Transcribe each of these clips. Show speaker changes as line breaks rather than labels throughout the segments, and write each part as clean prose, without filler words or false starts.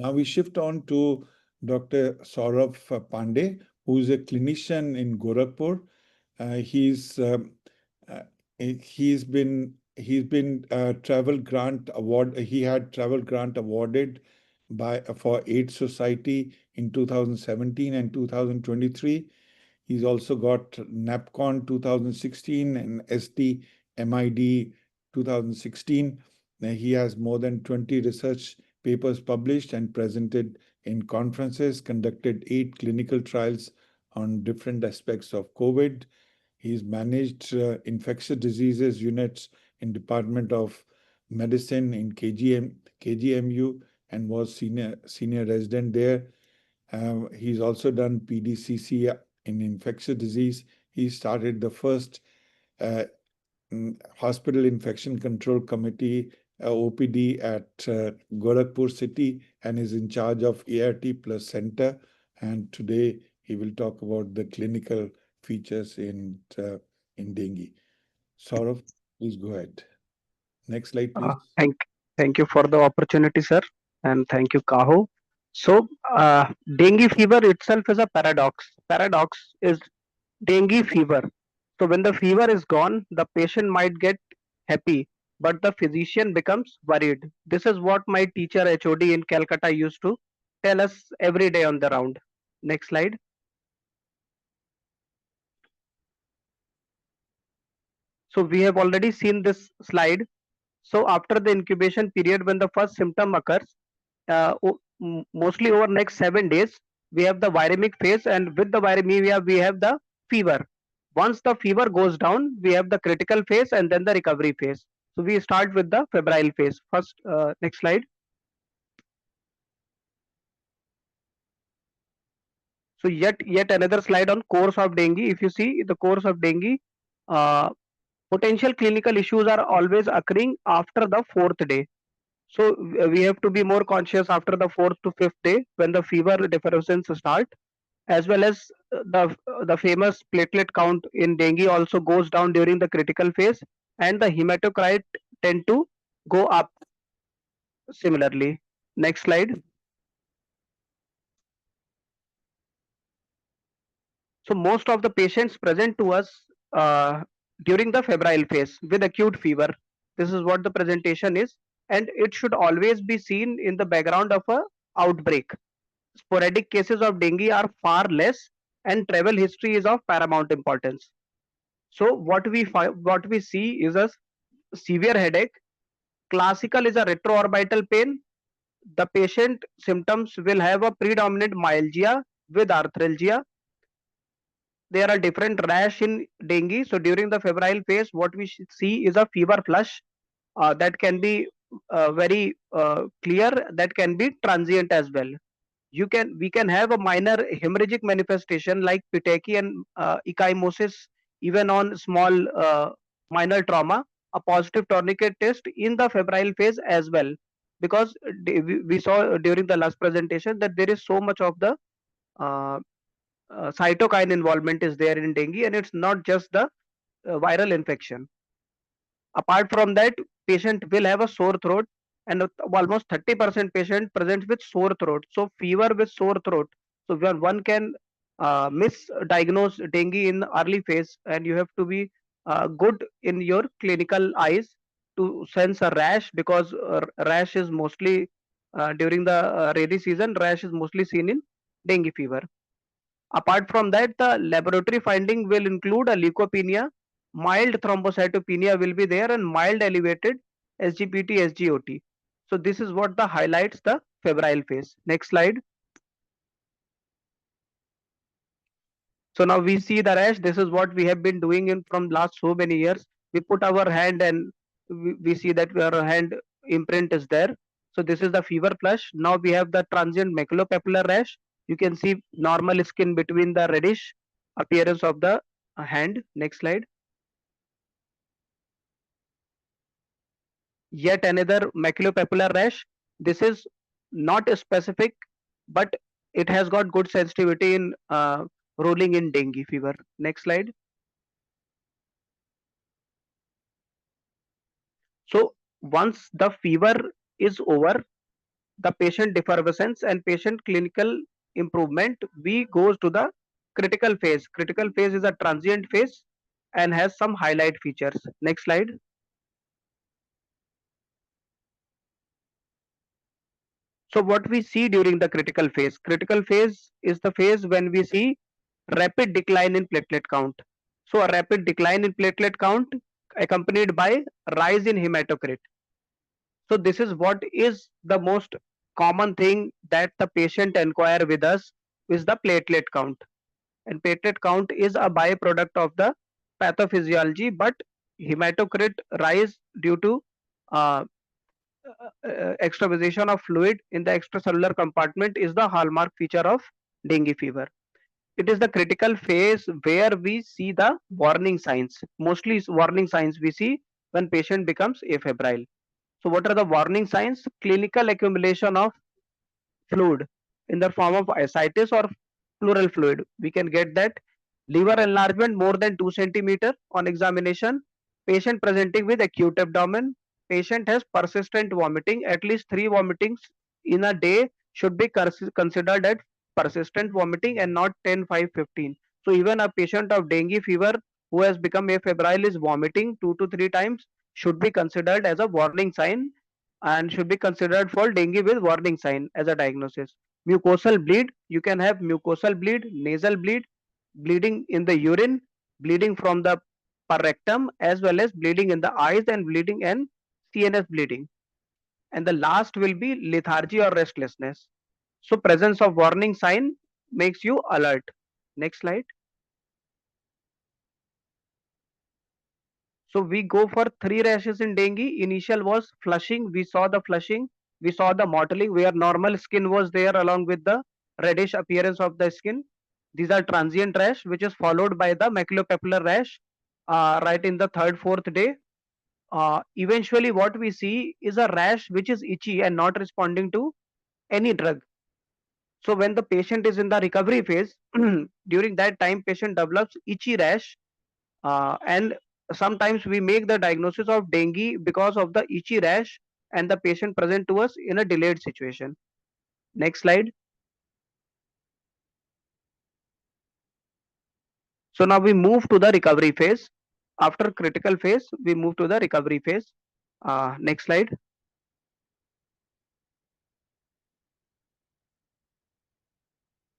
Now we shift on to Dr. Saurabh Pandey, who is a clinician in Gorakhpur. He's uh, he's been travel grant award. He had travel grant awarded by for AIDS Society in 2017 and 2023. He's also got NAPCON 2016 and SD MID 2016. He has more than 20 research papers published and presented in conferences, conducted 8 clinical trials on different aspects of COVID. He's managed infectious diseases units in Department of Medicine in KGMU and was senior resident there. He's also done PDCC in infectious disease. He started the first uh, Hospital Infection Control Committee, OPD, at Gorakhpur city and is in charge of ART plus center. And today he will talk about the clinical features in dengue. Saurav, please go ahead. Next slide,
Uh,
please.
thank, thank you for the opportunity, sir, and thank you, Kaho. So, dengue fever itself is a paradox. Paradox is dengue fever. So, when the fever is gone, the patient might get happy, but the physician becomes worried. This is what my teacher HOD in Calcutta used to tell us every day on the round. Next slide. So, we have already seen this slide. So, after the incubation period, when the first symptom occurs, mostly over next 7 days we have the viremic phase, and with the viremia we have the fever. Once the fever goes down, we have the critical phase and then the recovery phase. So we start with the febrile phase first. Next slide. So yet another slide on course of dengue. If you see the course of dengue, uh, potential clinical issues are always occurring after the fourth day. So we have to be more conscious after the fourth to fifth day when the fever deference start, as well as the famous platelet count in dengue also goes down during the critical phase, and the hematocrit tend to go up similarly. Next slide. So most of the patients present to us uh, during the febrile phase with acute fever. This is what the presentation is, and it should always be seen in the background of a outbreak. Sporadic cases of dengue are far less, and travel history is of paramount importance. So what we see is a severe headache. Classical is a retroorbital pain. The patient symptoms will have a predominant myalgia with arthralgia. There are different rash in dengue. So during the febrile phase, what we see is a fever flush that can be very clear, that can be transient as well. We can have a minor hemorrhagic manifestation like petechiae and ecchymosis even on small minor trauma. A positive tourniquet test in the febrile phase as well, because we saw during the last presentation that there is so much of the uh, cytokine involvement is there in dengue, and it's not just the viral infection. Apart from that, patient will have a sore throat, and almost 30% patient present with sore throat. So fever with sore throat. So when one can misdiagnose dengue in early phase, and you have to be good in your clinical eyes to sense a rash, because rash is mostly during the rainy season. Rash is mostly seen in dengue fever. Apart from that, the laboratory finding will include a leukopenia, mild thrombocytopenia will be there, and mild elevated SGPT, SGOT. So this is what the highlights the febrile phase. Next slide. So now we see the rash. This is what we have been doing in from last so many years. We put our hand and we see that our hand imprint is there. So this is the fever flush. Now we have the transient maculopapular rash. You can see normal skin between the reddish appearance of the hand. Next slide. Yet another maculopapular rash. This is not specific, but it has got good sensitivity in ruling in dengue fever. Next slide. So once the fever is over, the patient effervescence and patient clinical improvement, we goes to the critical phase. Critical phase is a transient phase and has some highlight features. Next slide. So what we see during the critical phase is the phase when we see rapid decline in platelet count. So a rapid decline in platelet count accompanied by rise in hematocrit. So this is what is the most common thing that the patient inquire with us is the platelet count. And platelet count is a byproduct of the pathophysiology, but hematocrit rise due to uh, extravasation of fluid in the extracellular compartment is the hallmark feature of dengue fever. It is the critical phase where we see the warning signs. Mostly warning signs we see when patient becomes afebrile. So what are the warning signs? Clinical accumulation of fluid in the form of ascites or pleural fluid. We can get that. Liver enlargement more than 2 centimeter on examination. Patient presenting with acute abdomen. Patient has persistent vomiting. At least 3 vomitings in a day should be considered as persistent vomiting and not 10, 5, 15. So even a patient of dengue fever who has become afebrile is vomiting 2 to 3 times should be considered as a warning sign and should be considered for dengue with warning sign as a diagnosis. Mucosal bleed, you can have mucosal bleed, nasal bleed, bleeding in the urine, bleeding from the rectum, as well as bleeding in the eyes and bleeding and CNS bleeding. And the last will be lethargy or restlessness. So presence of warning sign makes you alert. Next slide. So we go for 3 rashes in dengue. Initial was flushing. We saw the flushing. We saw the mottling where normal skin was there along with the reddish appearance of the skin. These are transient rash, which is followed by the maculopapular rash right in the third, fourth day. Eventually, what we see is a rash which is itchy and not responding to any drug. So when the patient is in the recovery phase, during that time, patient develops itchy rash and sometimes we make the diagnosis of dengue because of the itchy rash and the patient present to us in a delayed situation. Next slide. So now we move to the recovery phase. After critical phase, we move to the recovery phase. Next slide.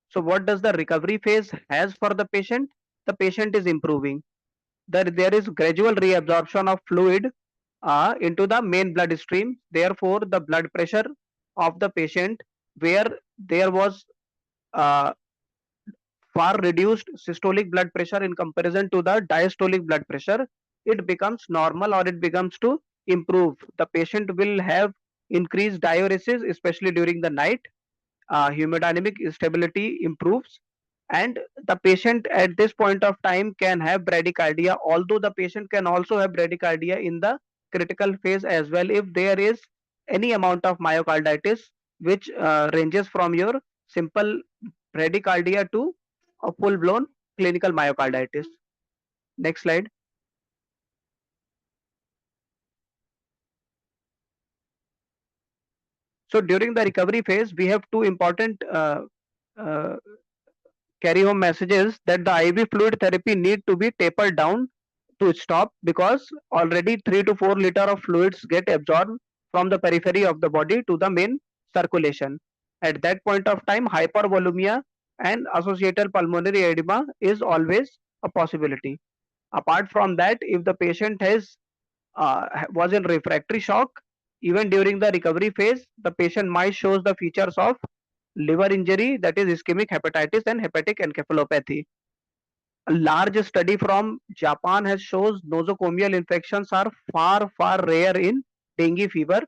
So what does the recovery phase has for the patient? The patient is improving. There is gradual reabsorption of fluid into the main blood stream. Therefore, the blood pressure of the patient where there was uh, far reduced systolic blood pressure in comparison to the diastolic blood pressure, it becomes normal or it becomes to improve. The patient will have increased diuresis, especially during the night. Hemodynamic stability improves, and the patient at this point of time can have bradycardia, although the patient can also have bradycardia in the critical phase as well if there is any amount of myocarditis which ranges from your simple bradycardia to a full blown clinical myocarditis. Next slide. So during the recovery phase we have two important uh, carry home messages that the IV fluid therapy need to be tapered down to stop because already 3 to 4 liter of fluids get absorbed from the periphery of the body to the main circulation. At that point of time, hypervolemia and associated pulmonary edema is always a possibility. Apart from that, if the patient was in refractory shock, even during the recovery phase, the patient might shows the features of liver injury, that is ischemic hepatitis and hepatic encephalopathy. A large study from Japan has shows nosocomial infections are far rare in dengue fever,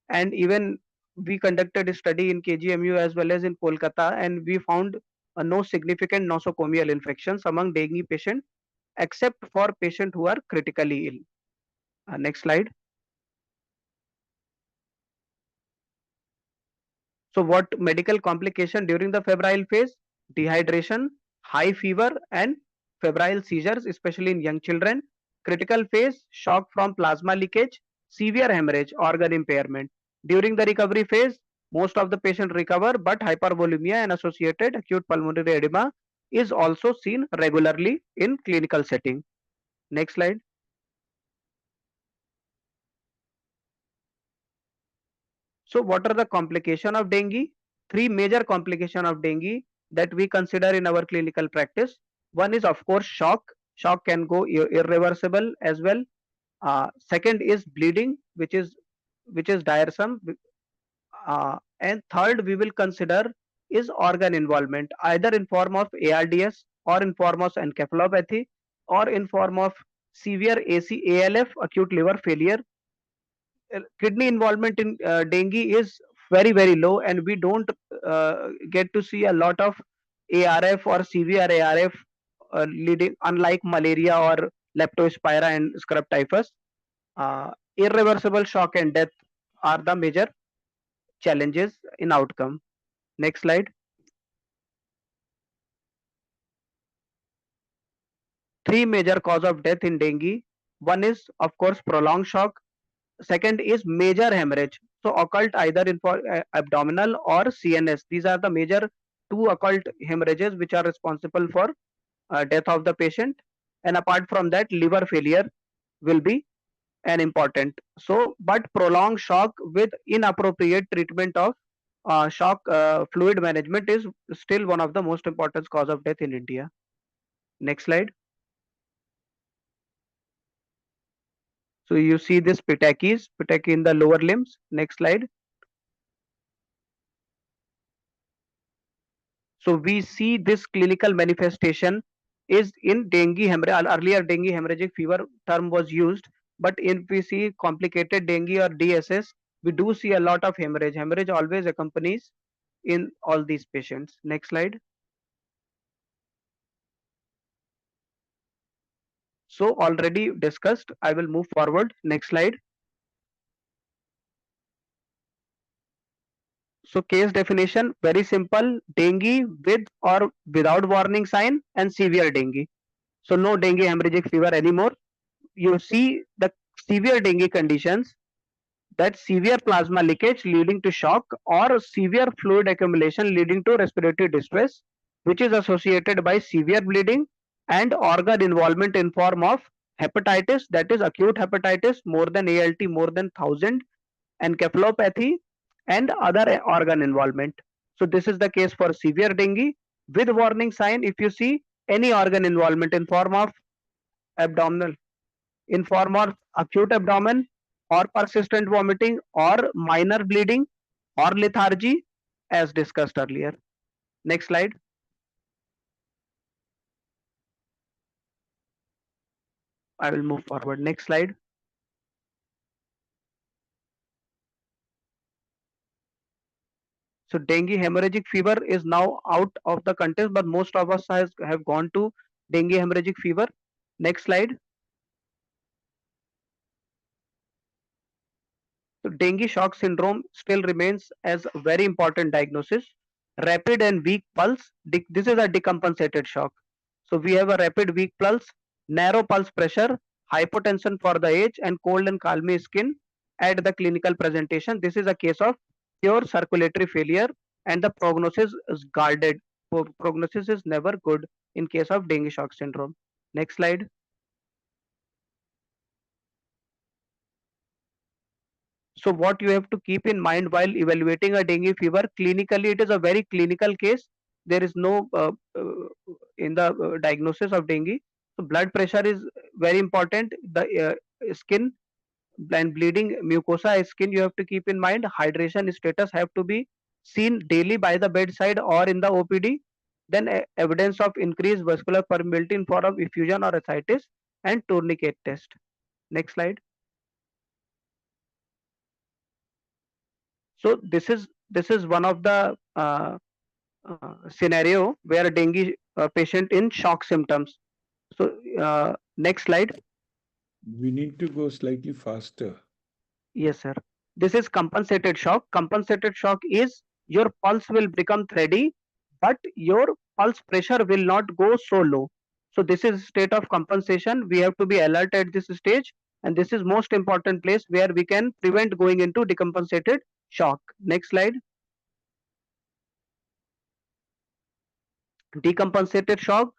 and even we conducted a study in KGMU as well as in Kolkata, and we found no significant nosocomial infections among dengue patients except for patients who are critically ill. Next slide. So what medical complication during the febrile phase? Dehydration, high fever and febrile seizures, especially in young children. Critical phase, shock from plasma leakage, severe hemorrhage, organ impairment. During the recovery phase, Most of the patient recover, but hypervolemia and associated acute pulmonary edema is also seen regularly in clinical setting. Next slide. So what are the complications of dengue? Three major complications of dengue that we consider in our clinical practice. One is of course shock. Shock can go irreversible as well. Second is bleeding, which is tiresome. And third we will consider is organ involvement, either in form of ARDS or in form of encephalopathy or in form of severe ALF, acute liver failure. Kidney involvement in dengue is very low, and we don't get to see a lot of ARF or severe ARF leading, unlike malaria or leptospira and scrub typhus. Irreversible shock and death are the major challenges in outcome. Next slide. Three major cause of death in dengue. One is of course prolonged shock. Second is major hemorrhage. So occult either in for abdominal or CNS. These are the major two occult hemorrhages which are responsible for death of the patient. And apart from that, liver failure will be an important. So, but prolonged shock with inappropriate treatment of shock fluid management is still one of the most important cause of death in India. Next slide. So you see this petechiae in the lower limbs. Next slide. So we see this clinical manifestation is in dengue hemorrhage. Earlier dengue hemorrhagic fever term was used, but if we see complicated dengue or DSS, we do see a lot of hemorrhage. Hemorrhage always accompanies in all these patients. Next slide. So already discussed, I will move forward. Next slide. So case definition, very simple: dengue with or without warning sign and severe dengue. So no dengue hemorrhagic fever anymore. You see the severe dengue conditions, that severe plasma leakage leading to shock or severe fluid accumulation leading to respiratory distress, which is associated by severe bleeding and organ involvement in form of hepatitis, that is acute hepatitis more than ALT more than 1000, encephalopathy and other organ involvement. So this is the case for severe dengue with warning sign. If you see any organ involvement in form of abdominal, in form of acute abdomen or persistent vomiting or minor bleeding or lethargy, as discussed earlier. Next slide. I will move forward. Next slide. So dengue hemorrhagic fever is now out of the context, but most of us have gone to dengue hemorrhagic fever. Next slide. So dengue shock syndrome still remains as a very important diagnosis. Rapid and weak pulse. This is a decompensated shock. So we have a rapid weak pulse, narrow pulse pressure, hypotension for the age, and cold and clammy skin at the clinical presentation. This is a case of pure circulatory failure, and the prognosis is guarded. Prognosis is never good in case of dengue shock syndrome. Next slide. So what you have to keep in mind while evaluating a dengue fever, clinically it is a very clinical case. There is no in the diagnosis of dengue. So blood pressure is very important. The skin and bleeding mucosa skin you have to keep in mind. Hydration status have to be seen daily by the bedside or in the OPD. Then evidence of increased vascular permeability in form of effusion or ascites and tourniquet test. Next slide. So this is one of the scenario where a dengue patient in shock symptoms. So next slide.
We need to go slightly faster.
Yes, sir. This is compensated shock. Compensated shock is your pulse will become steady, but your pulse pressure will not go so low. So this is state of compensation. We have to be alert at this stage, and this is most important place where we can prevent going into decompensated shock. Next slide. Decompensated shock.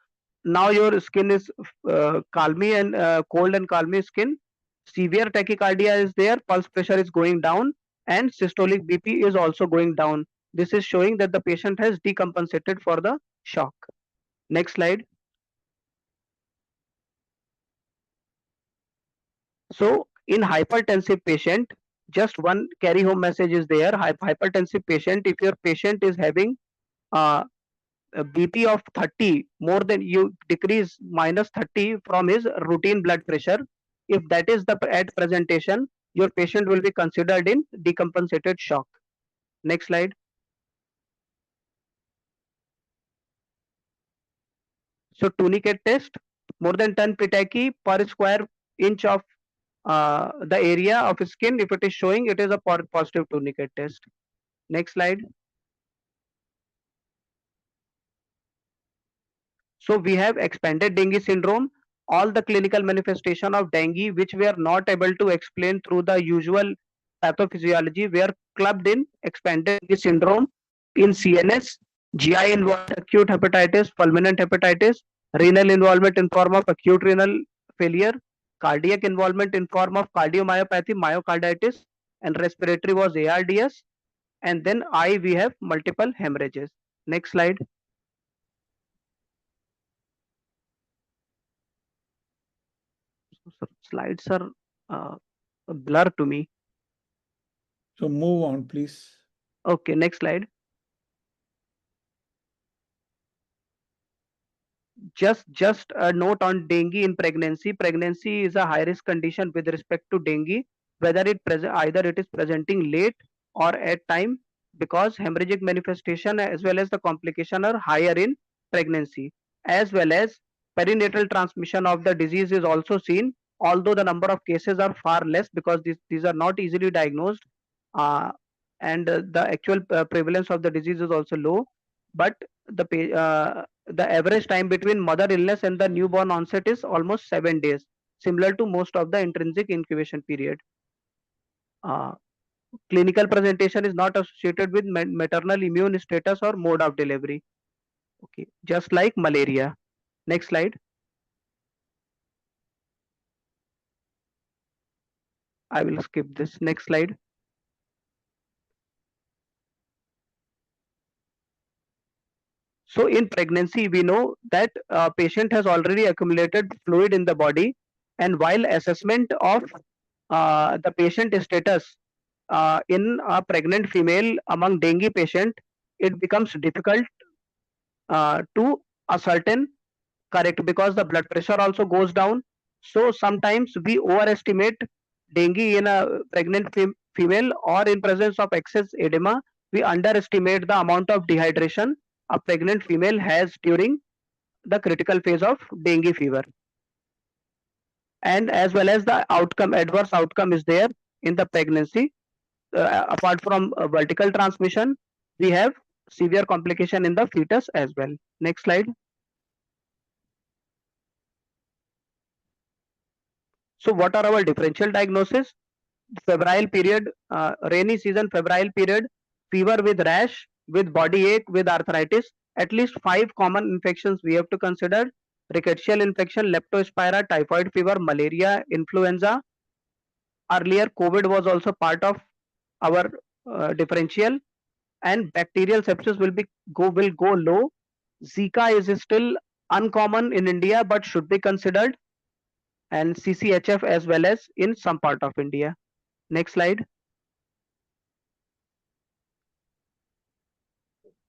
Now your skin is calmy and cold and calmy skin. Severe tachycardia is there, pulse pressure is going down, and systolic BP is also going down. This is showing that the patient has decompensated for the shock. Next slide. So in hypertensive patient, just one carry home message is there. Hypertensive patient, if your patient is having uh, a BP of 30, more than, you decrease minus 30 from his routine blood pressure, if that is the at presentation, your patient will be considered in decompensated shock. Next slide. So tourniquet test, more than 10 pitaki per square inch of the area of skin, if it is showing, it is a positive tourniquet test. Next slide. So we have expanded dengue syndrome. All the clinical manifestation of dengue which we are not able to explain through the usual pathophysiology were clubbed in expanded dengue syndrome. In CNS, GI involved acute hepatitis, fulminant hepatitis, renal involvement in form of acute renal failure, cardiac involvement in form of cardiomyopathy, myocarditis, and respiratory was ARDS. And then I, we have multiple hemorrhages. Next slide. So slides are a blur to me.
So move on, please.
Okay, next slide. Just a note on dengue in pregnancy. Pregnancy is a high risk condition with respect to dengue, whether it present, either it is presenting late or at time, because hemorrhagic manifestation as well as the complication are higher in pregnancy, as well as perinatal transmission of the disease is also seen, although the number of cases are far less because these are not easily diagnosed, uh, and the actual prevalence of the disease is also low, but the average time between mother illness and the newborn onset is almost 7 days, similar to most of the intrinsic incubation period. Uh, Clinical presentation is not associated with maternal immune status or mode of delivery. Okay, just like malaria. Next slide. I will skip this. Next slide. So in pregnancy, we know that patient has already accumulated fluid in the body, and while assessment of the patient status in a pregnant female among dengue patient, it becomes difficult to ascertain correct because the blood pressure also goes down. So sometimes we overestimate dengue in a pregnant female, or in presence of excess edema, we underestimate the amount of dehydration a pregnant female has during the critical phase of dengue fever. And as well as the outcome, adverse outcome is there in the pregnancy. Apart from vertical transmission, we have severe complication in the fetus as well. Next slide. So what are our differential diagnosis? Febrile period, rainy season, febrile period, fever with rash, with body ache, with arthritis. At least 5 common infections we have to consider: rickettsial infection, leptospira, typhoid fever, malaria, influenza. Earlier, COVID was also part of our differential, and bacterial sepsis will go low. Zika is still uncommon in India but should be considered, and CCHF as well as in some part of India. Next slide.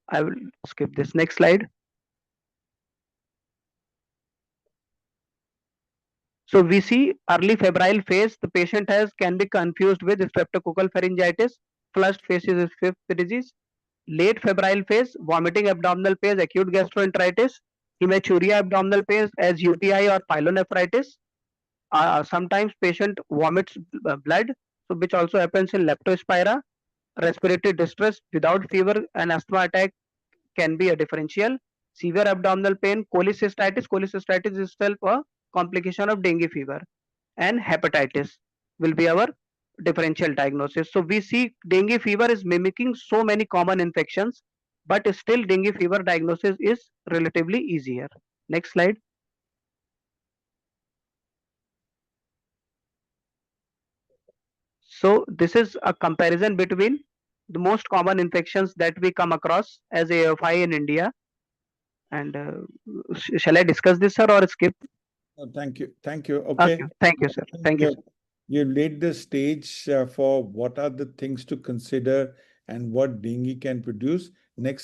I will skip this. Next slide. So we see early febrile phase, the patient has can be confused with streptococcal pharyngitis. First phase is fifth disease. Late febrile phase, vomiting, abdominal pain, acute gastroenteritis, hematuria, abdominal pain as UTI or pyelonephritis. Sometimes patient vomits blood, so which also happens in leptospira. Respiratory distress without fever and asthma attack can be a differential. Severe abdominal pain, cholecystitis. Cholecystitis is itself a complication of dengue fever, and hepatitis will be our differential diagnosis. So we see dengue fever is mimicking so many common infections, but still dengue fever diagnosis is relatively easier. Next slide. So this is a comparison between the most common infections that we come across as AFI in India. And shall I discuss this, sir, or skip?
Oh, thank you. Thank you.
Okay,
Okay.
thank you, sir.
I think
Thank you, sir.
you laid the stage for what are the things to consider and what dengue can produce. Next